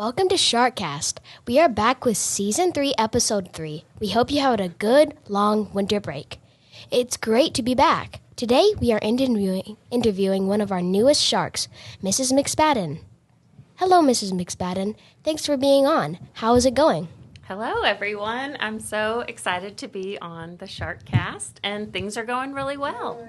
Welcome to SharkCast. We are back with Season 3, Episode 3. We hope you had a good, long winter break. It's great to be back. Today, we are interviewing one of our newest sharks, Mrs. McSpadden. Hello, Mrs. McSpadden. Thanks for being on. How is it going? Hello, everyone. I'm so excited to be on the SharkCast, and things are going really well.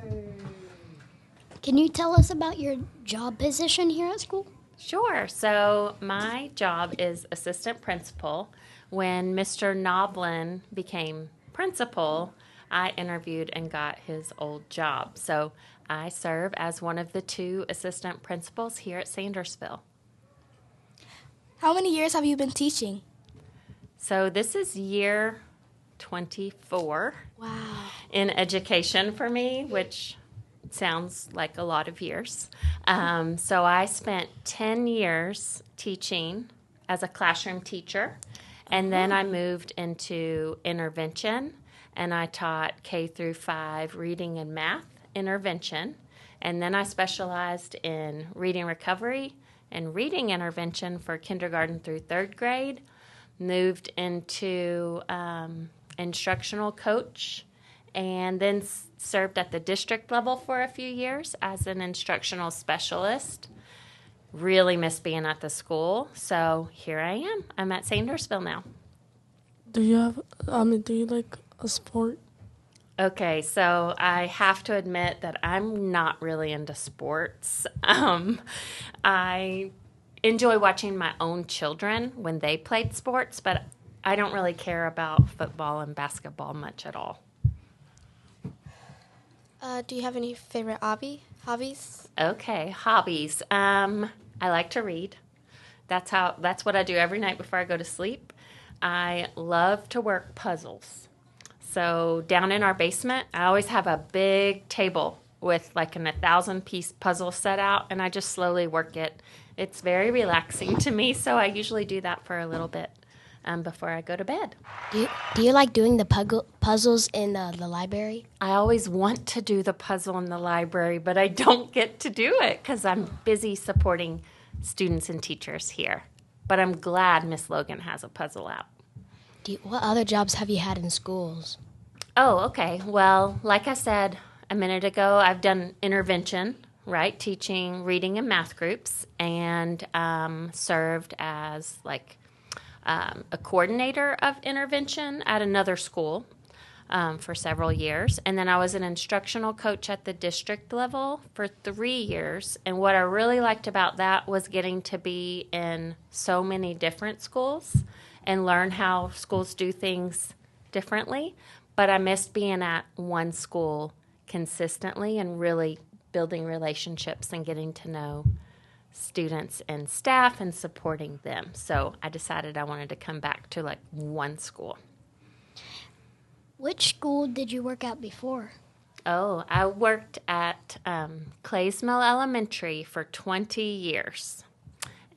Can you tell us about your job position here at school? Sure. So my job is assistant principal. When Mr. Noblin became principal, I interviewed and got his old job. So I serve as one of the two assistant principals here at Sandersville. How many years have you been teaching? So this is year 24 in education for me, which sounds like a lot of years. So I spent 10 years teaching as a classroom teacher, and then I moved into intervention, and I taught K through 5 reading and math intervention, and then I specialized in reading recovery and reading intervention for kindergarten through 3rd grade, moved into instructional coach, and then served at the district level for a few years as an instructional specialist. Really miss being at the school, so here I am. I'm at Sandersville now. Do you like a sport? Okay, so I have to admit that I'm not really into sports. I enjoy watching my own children when they played sports, but I don't really care about football and basketball much at all. Do you have any favorite hobbies? Okay, hobbies. I like to read. That's what I do every night before I go to sleep. I love to work puzzles. So down in our basement, I always have a big table with like an 1,000-piece puzzle set out, and I just slowly work it. It's very relaxing to me, so I usually do that for a little bit before I go to bed. Do you like doing the puzzles in the library? I always want to do the puzzle in the library, but I don't get to do it because I'm busy supporting students and teachers here. But I'm glad Miss Logan has a puzzle out. What other jobs have you had in schools? Oh, okay. Well, like I said a minute ago, I've done intervention, right, teaching reading and math groups, and served as a coordinator of intervention at another school for several years. And then I was an instructional coach at the district level for 3 years. And what I really liked about that was getting to be in so many different schools and learn how schools do things differently. But I missed being at one school consistently and really building relationships and getting to know students and staff and supporting them. So I decided I wanted to come back to one school. Which school did you work at before? Oh, I worked at Clays Mill Elementary for 20 years.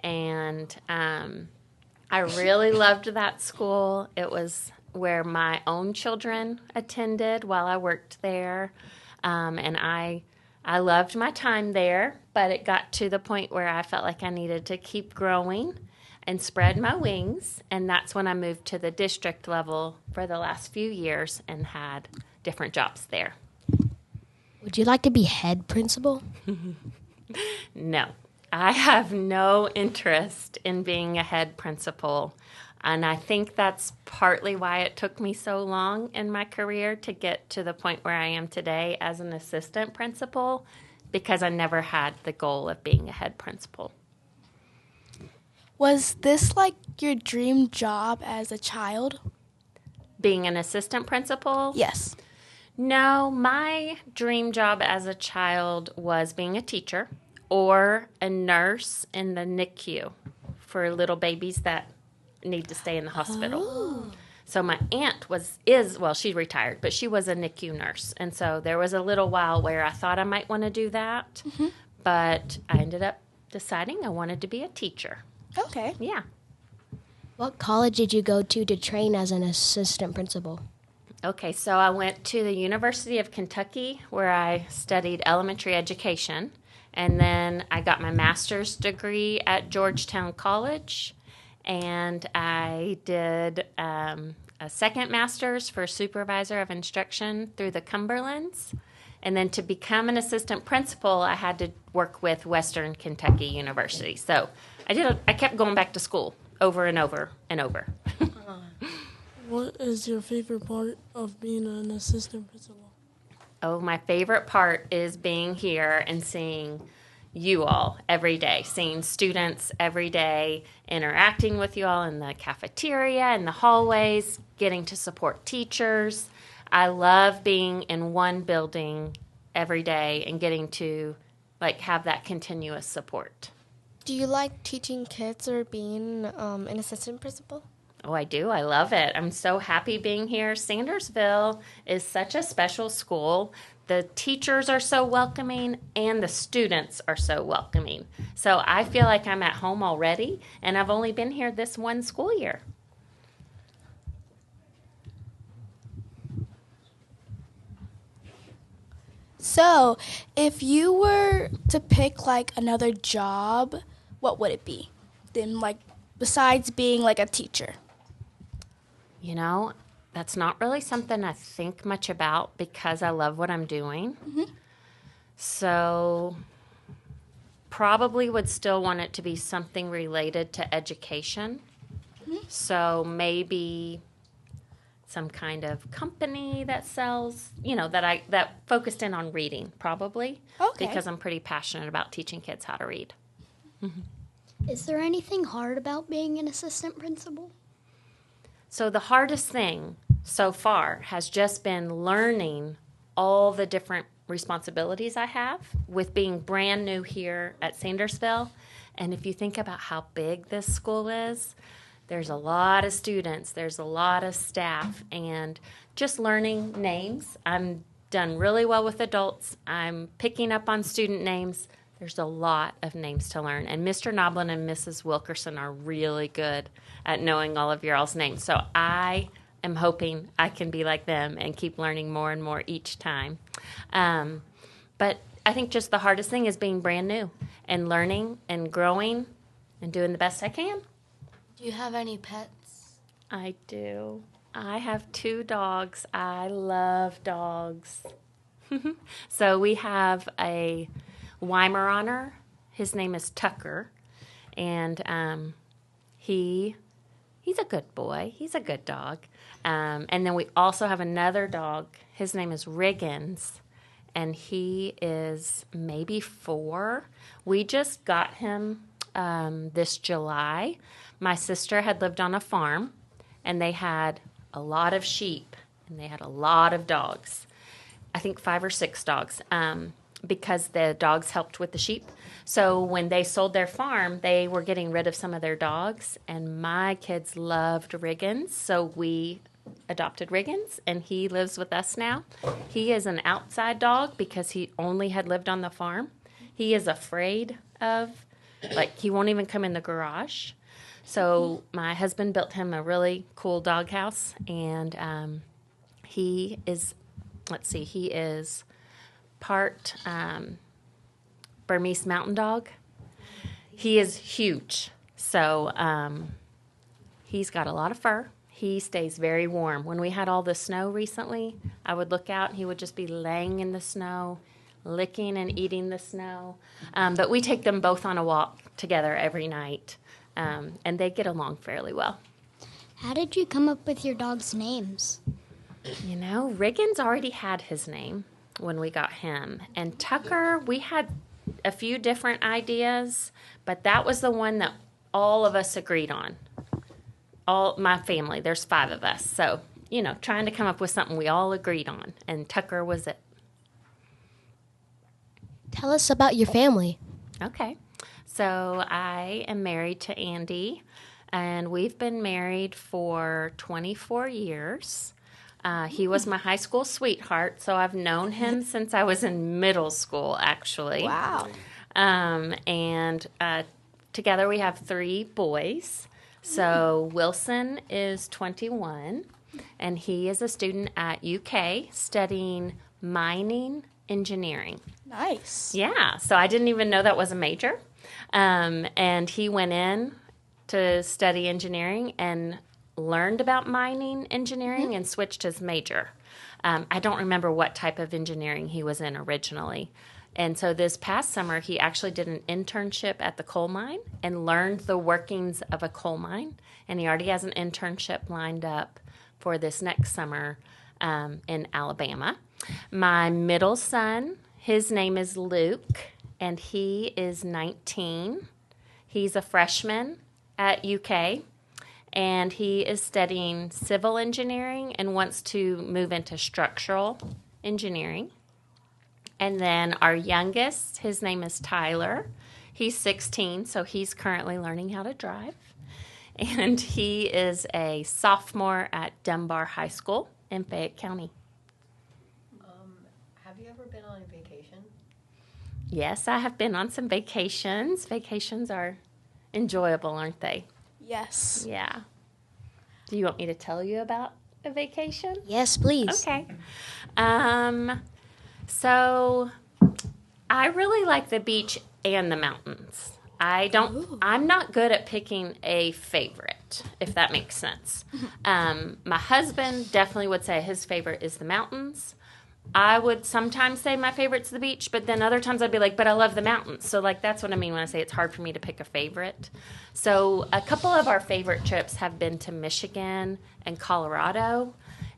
And I really loved that school. It was where my own children attended while I worked there. And I loved my time there, but it got to the point where I felt like I needed to keep growing and spread my wings, and that's when I moved to the district level for the last few years and had different jobs there. Would you like to be head principal? No, I have no interest in being a head principal, and I think that's partly why it took me so long in my career to get to the point where I am today as an assistant principal, because I never had the goal of being a head principal. Was this like your dream job as a child? Being an assistant principal? Yes. No, my dream job as a child was being a teacher or a nurse in the NICU for little babies that need to stay in the hospital. Oh. So my aunt she retired, but she was a NICU nurse. And so there was a little while where I thought I might want to do that, but I ended up deciding I wanted to be a teacher. Okay. Yeah. What college did you go to train as an assistant principal? Okay, so I went to the University of Kentucky where I studied elementary education, and then I got my master's degree at Georgetown College, and I did a second master's for supervisor of instruction through the Cumberlands. And then to become an assistant principal, I had to work with Western Kentucky University. So I kept going back to school over and over and over. What is your favorite part of being an assistant principal? Oh, my favorite part is being here and seeing you all every day, seeing students every day, interacting with you all in the cafeteria, in the hallways, getting to support teachers. I love being in one building every day and getting to have that continuous support. Do you like teaching kids or being an assistant principal? Oh, I do. I love it. I'm so happy being here. Sandersville is such a special school. The teachers are so welcoming and the students are so welcoming. So I feel like I'm at home already, and I've only been here this one school year. So, if you were to pick another job, what would it be? Then besides being a teacher? You know, that's not really something I think much about because I love what I'm doing. Mm-hmm. So probably would still want it to be something related to education. Mm-hmm. So maybe some kind of company that sells, that focused in on reading, probably. Okay. Because I'm pretty passionate about teaching kids how to read. Mm-hmm. Is there anything hard about being an assistant principal? So the hardest thing so far has just been learning all the different responsibilities I have with being brand new here at Sandersville. And if you think about how big this school is, there's a lot of students, there's a lot of staff, and just learning names. I'm done really well with adults. I'm picking up on student names. There's a lot of names to learn. And Mr. Noblin and Mrs. Wilkerson are really good at knowing all of your all's names. So I am hoping I can be like them and keep learning more and more each time. But I think just the hardest thing is being brand new and learning and growing and doing the best I can. Do you have any pets? I do. I have 2 dogs. I love dogs. So we have a Weimaraner. His name is Tucker, and he's a good boy. He's a good dog. And then we also have another dog. His name is Riggins, and he is maybe 4. We just got him this July. My sister had lived on a farm, and they had a lot of sheep, and they had a lot of dogs. I think 5 or 6 dogs. Because the dogs helped with the sheep. So when they sold their farm, they were getting rid of some of their dogs, and my kids loved Riggins, so we adopted Riggins, and he lives with us now. He is an outside dog because he only had lived on the farm. He is afraid of, he won't even come in the garage. So my husband built him a really cool dog house, and he is part Burmese mountain dog. He is huge. So he's got a lot of fur. He stays very warm. When we had all the snow recently, I would look out and he would just be laying in the snow, licking and eating the snow. But we take them both on a walk together every night, and they get along fairly well. How did you come up with your dog's names? Riggins already had his name when we got him. And Tucker, we had a few different ideas, but that was the one that all of us agreed on. All my family, there's 5 of us. So, trying to come up with something we all agreed on, and Tucker was it. Tell us about your family. Okay. So I am married to Andy, and we've been married for 24 years. He was my high school sweetheart, so I've known him since I was in middle school, actually. Wow. And together we have 3 boys. So Wilson is 21, and he is a student at UK studying mining engineering. Nice. Yeah, so I didn't even know that was a major. And he went in to study engineering and learned about mining engineering and switched his major. I don't remember what type of engineering he was in originally. And so this past summer, he actually did an internship at the coal mine and learned the workings of a coal mine. And he already has an internship lined up for this next summer in Alabama. My middle son, his name is Luke, and he is 19. He's a freshman at UK, and he is studying civil engineering and wants to move into structural engineering. And then our youngest, his name is Tyler. He's 16, so he's currently learning how to drive. And he is a sophomore at Dunbar High School in Fayette County. Have you ever been on a vacation? Yes, I have been on some vacations. Vacations are enjoyable, aren't they? Yes. Yeah. Do you want me to tell you about a vacation? Yes, please. Okay. So I really like the beach and the mountains. I'm not good at picking a favorite, if that makes sense. My husband definitely would say his favorite is the mountains. I would sometimes say my favorite's the beach, but then other times I'd be like, but I love the mountains. So like that's what I mean when I say it's hard for me to pick a favorite. So a couple of our favorite trips have been to Michigan and Colorado.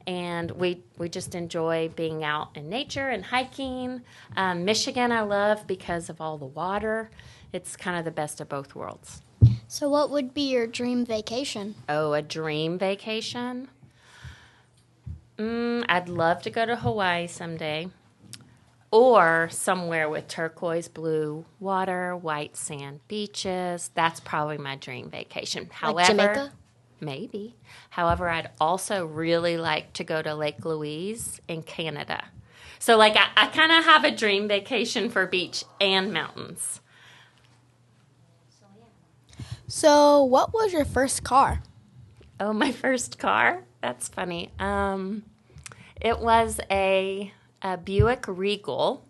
And we just enjoy being out in nature and hiking. Michigan I love because of all the water. It's kind of the best of both worlds. So what would be your dream vacation? Oh, a dream vacation? I'd love to go to Hawaii someday. Or somewhere with turquoise blue water, white sand beaches. That's probably my dream vacation. Like Jamaica? Maybe. However, I'd also really like to go to Lake Louise in Canada. So, like, I kind of have a dream vacation for beach and mountains. So, what was your first car? Oh, my first car? That's funny. It was a Buick Regal.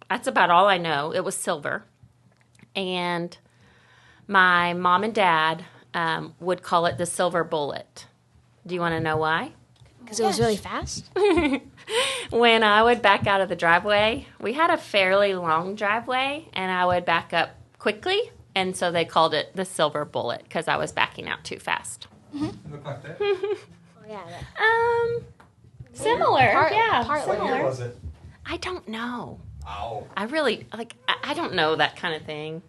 That's about all I know. It was silver. And my mom and dad would call it the Silver Bullet. Do you want to know why? Because it was really fast? When I would back out of the driveway, we had a fairly long driveway, and I would back up quickly, and so they called it the Silver Bullet because I was backing out too fast. Look like that? Oh, yeah. Similar, yeah. What year was it? I don't know. Oh. I really, I don't know that kind of thing.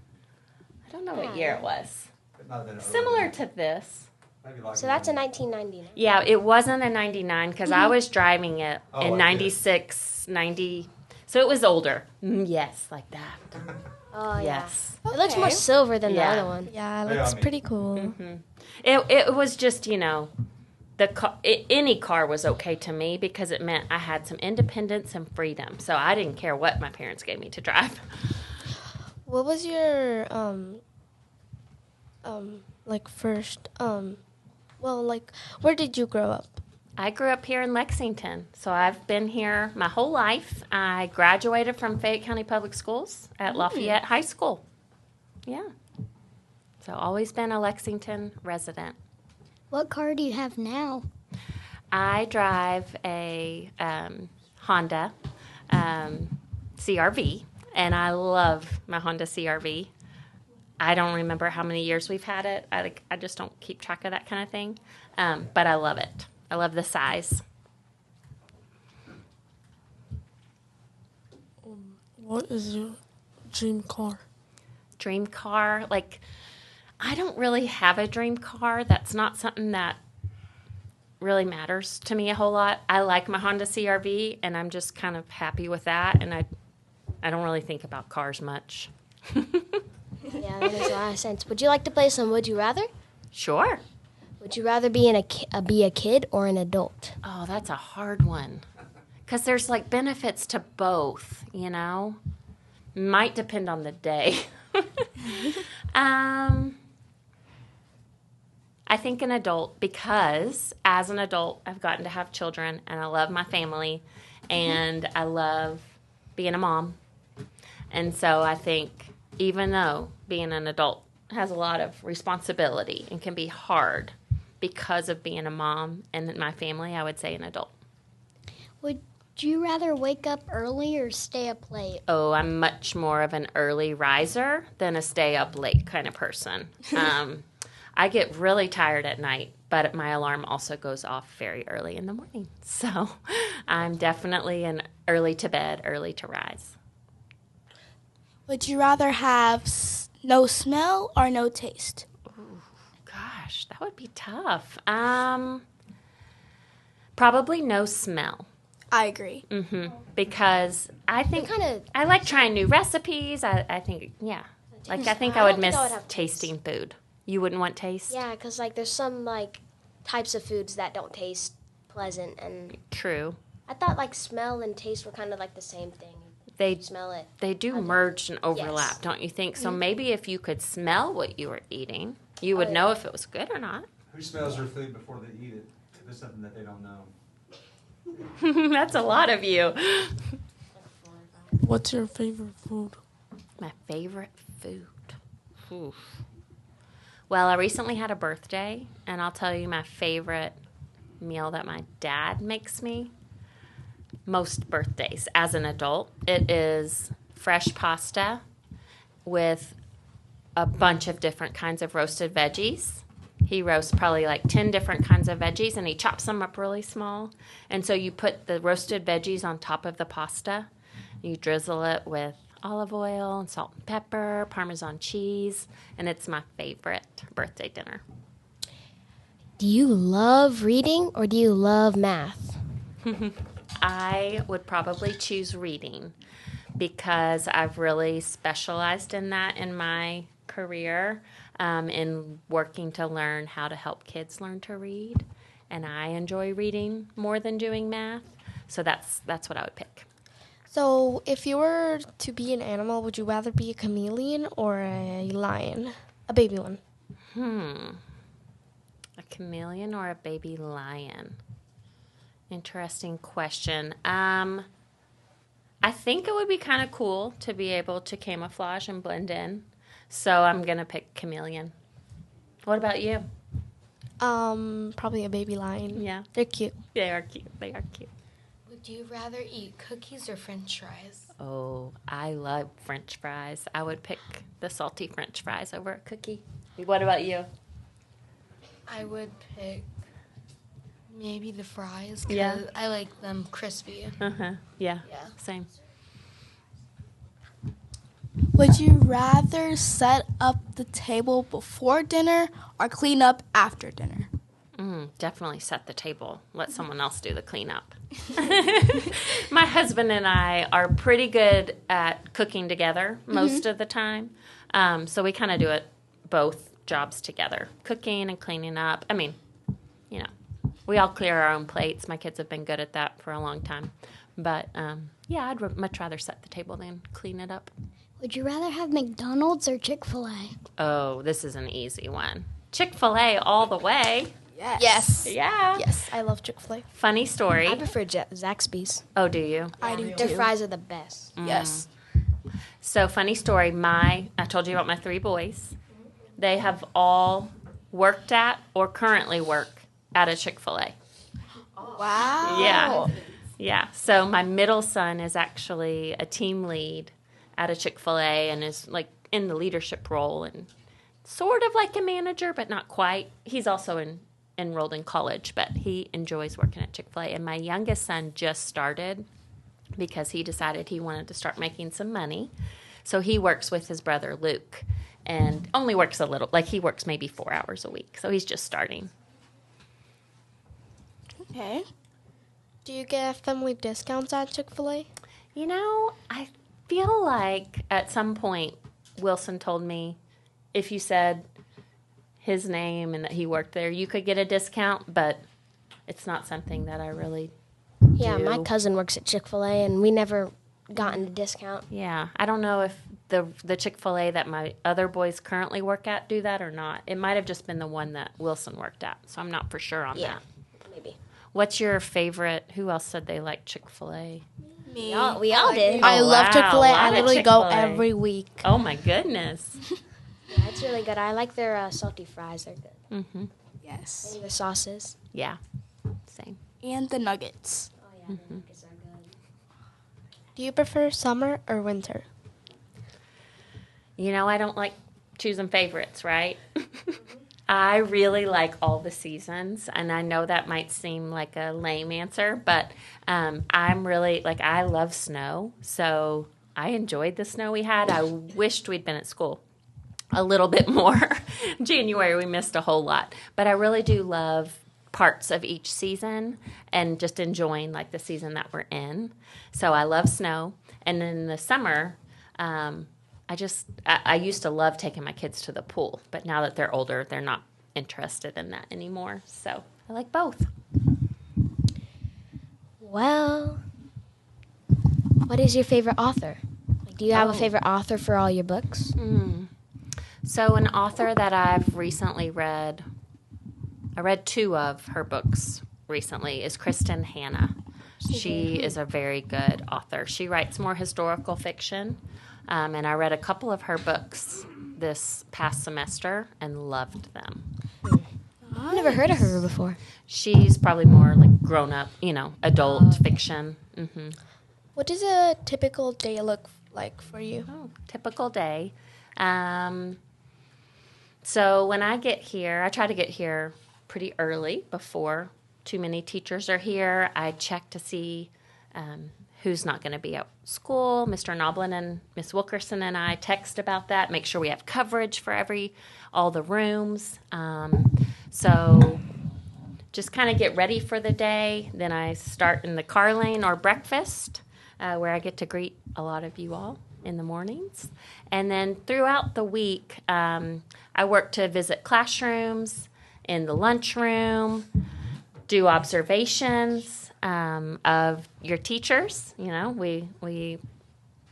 I don't know what year it was. Similar to this. Maybe like So that's a 1999. Yeah, it wasn't a 99 because I was driving it in like 96, 90. So it was older. Yes, like that. Oh, yeah. Yes. It looks more silver than Yeah. the other one. Yeah, Yeah, looks I mean- pretty cool. Mm-hmm. It was just, any car was okay to me because it meant I had some independence and freedom. So I didn't care what my parents gave me to drive. What was your where did you grow up? I grew up here in Lexington, so I've been here my whole life. I graduated from Fayette County Public Schools at Lafayette High School. Yeah. So always been a Lexington resident. What car do you have now? I drive a Honda CRV, and I love my Honda CRV. I don't remember how many years we've had it. I just don't keep track of that kind of thing, but I love it. I love the size. What is your dream car? Dream car, I don't really have a dream car. That's not something that really matters to me a whole lot. I like my Honda CRV, and I'm just kind of happy with that, and I don't really think about cars much. Yeah, that makes a lot of sense. Would you like to play some Would You Rather? Sure. Would you rather be be a kid or an adult? Oh, that's a hard one. Because there's benefits to both, Might depend on the day. I think an adult because as an adult, I've gotten to have children and I love my family and I love being a mom. And so I think even though being an adult has a lot of responsibility and can be hard because of being a mom. And in my family, I would say an adult. Would you rather wake up early or stay up late? Oh, I'm much more of an early riser than a stay up late kind of person. I get really tired at night, but my alarm also goes off very early in the morning. So I'm definitely an early to bed, early to rise. Would you rather have no smell or no taste? Ooh, gosh, that would be tough. Probably no smell. I agree. Because I think I like trying new recipes. I think, yeah. Like, I think I would miss tasting food. You wouldn't want taste? Yeah, because, like, there's some, like, types of foods that don't taste pleasant. And True. I thought, like, smell and taste were kind of like the same thing. They Smell it. They do merge and overlap, Yes. don't you think? So maybe if you could smell what you were eating, you would know if it was good or not. Who smells their food before they eat it? If it's something that they don't know. That's a lot of you. What's your favorite food? My favorite food. Oof. Well, I recently had a birthday, and I'll tell you my favorite meal that my dad makes me. Most birthdays as an adult, it is fresh pasta with a bunch of different kinds of roasted veggies. He roasts probably like 10 different kinds of veggies, and he chops them up really small. And so you put the roasted veggies on top of the pasta. You drizzle it with olive oil and salt and pepper, Parmesan cheese, and it's my favorite birthday dinner. Do you love reading or do you love math? I would probably choose reading because I've really specialized in that in my career, in working to learn how to help kids learn to read. And I enjoy reading more than doing math, so that's what I would pick. So, if you were to be an animal, would you rather be a chameleon or a lion? A baby one. A chameleon or a baby lion? Interesting question. I think it would be kind of cool to be able to camouflage and blend in. So I'm going to pick chameleon. What about you? Probably a baby lion. Yeah. They're cute. They are cute. They are cute. Would you rather eat cookies or French fries? Oh, I love French fries. I would pick the salty French fries over a cookie. What about you? I would pick maybe the fries because Yeah. I like them crispy. Uh-huh. Yeah. Yeah. Same. Would you rather set up the table before dinner or clean up after dinner? Definitely set the table. Let someone else do the cleanup. My husband and I are pretty good at cooking together most of the time. So we kind of do it both jobs together, cooking and cleaning up. I mean, you know, we all clear our own plates. My kids have been good at that for a long time. But, yeah, I'd much rather set the table than clean it up. Would you rather have McDonald's or Chick-fil-A? Oh, this is an easy one. Chick-fil-A all the way. Yes. Yeah. Yes, I love Chick-fil-A. Funny story. I prefer Zaxby's. Oh, do you? I do Their too. fries are the best. Yes. So, funny story. I told you about my 3 boys. They have all worked at or currently work at a Chick-fil-A. Wow. Yeah. Yeah. So, my middle son is actually a team lead at a Chick-fil-A and is like in the leadership role and sort of like a manager, but not quite. He's also enrolled in college, but he enjoys working at Chick-fil-A. And my youngest son just started because he decided he wanted to start making some money. So he works with his brother Luke and only works a little, like he works maybe 4 hours a week. So he's just starting. Okay. Do you get family discounts at Chick-fil-A? You know, I feel like at some point Wilson told me if you said his name and that he worked there, you could get a discount, but it's not something that I really Yeah, do. my cousin works at Chick-fil-A, and we never gotten a discount. Yeah, I don't know if the Chick-fil-A that my other boys currently work at do that or not. It might have just been the one that Wilson worked at, so I'm not for sure on Yeah, that. maybe. What's your favorite? Who else said they liked Chick-fil-A? Me. We all did. I love wow, Chick-fil-A. a lot I of literally go Chick-fil-A. every week. Oh my goodness. Yeah, it's It's really good. I like their salty fries. They're good. Mm-hmm. Yes. Maybe the sauces. Yeah, same. And the nuggets. Oh, yeah, the nuggets are good. Do you prefer summer or winter? You know, I don't like choosing favorites, right? I really like all the seasons, and I know that might seem like a lame answer, but I'm really, like, I love snow, so I enjoyed the snow we had. I wished we'd been at school a little bit more. January, we missed a whole lot, but I really do love parts of each season and just enjoying, like, the season that we're in. So I love snow, and in the summer, I used to love taking my kids to the pool, but now that they're older, they're not interested in that anymore. So I like both. Well, what is your favorite author? Like, do you have a favorite author for all your books? So an author that I've recently read, I read 2 of her books recently, is Kristen Hanna. She is a very good author. She writes more historical fiction. And I read a couple of her books this past semester and loved them. I've never heard of her before. She's probably more like grown up, adult fiction. Mm-hmm. What does a typical day look like for you? Oh, typical day. So when I get here, I try to get here pretty early before too many teachers are here. I check to see who's not going to be at school. Mr. Noblin and Miss Wilkerson and I text about that, make sure we have coverage for all the rooms. So just kind of get ready for the day. Then I start in the car lane or breakfast, where I get to greet a lot of you all in the mornings. And then throughout the week, I work to visit classrooms, in the lunchroom, do observations of your teachers. We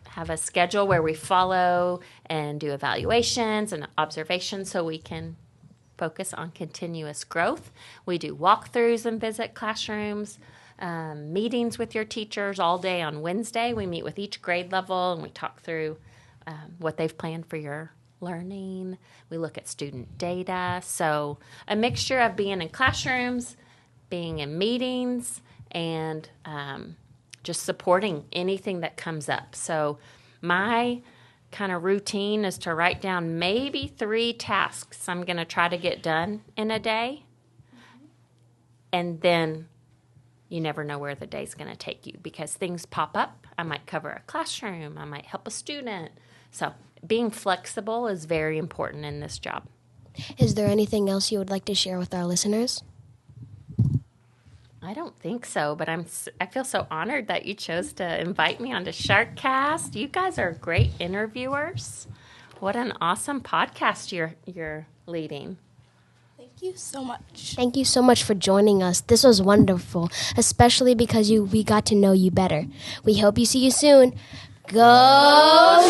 have a schedule where we follow and do evaluations and observations so we can focus on continuous growth. We do walkthroughs and visit classrooms, meetings with your teachers all day on Wednesday. We meet with each grade level and we talk through what they've planned for your learning. We look at student data. So a mixture of being in classrooms, being in meetings, and just supporting anything that comes up. So my kind of routine is to write down maybe 3 tasks I'm going to try to get done in a day. And then you never know where the day's going to take you because things pop up. I might cover a classroom. I might help a student. So being flexible is very important in this job. Is there anything else you would like to share with our listeners? I don't think so, but I feel so honored that you chose to invite me onto SharkCast. You guys are great interviewers. What an awesome podcast you're leading. Thank you so much. Thank you so much for joining us. This was wonderful, especially because we got to know you better. We hope you see you soon. Go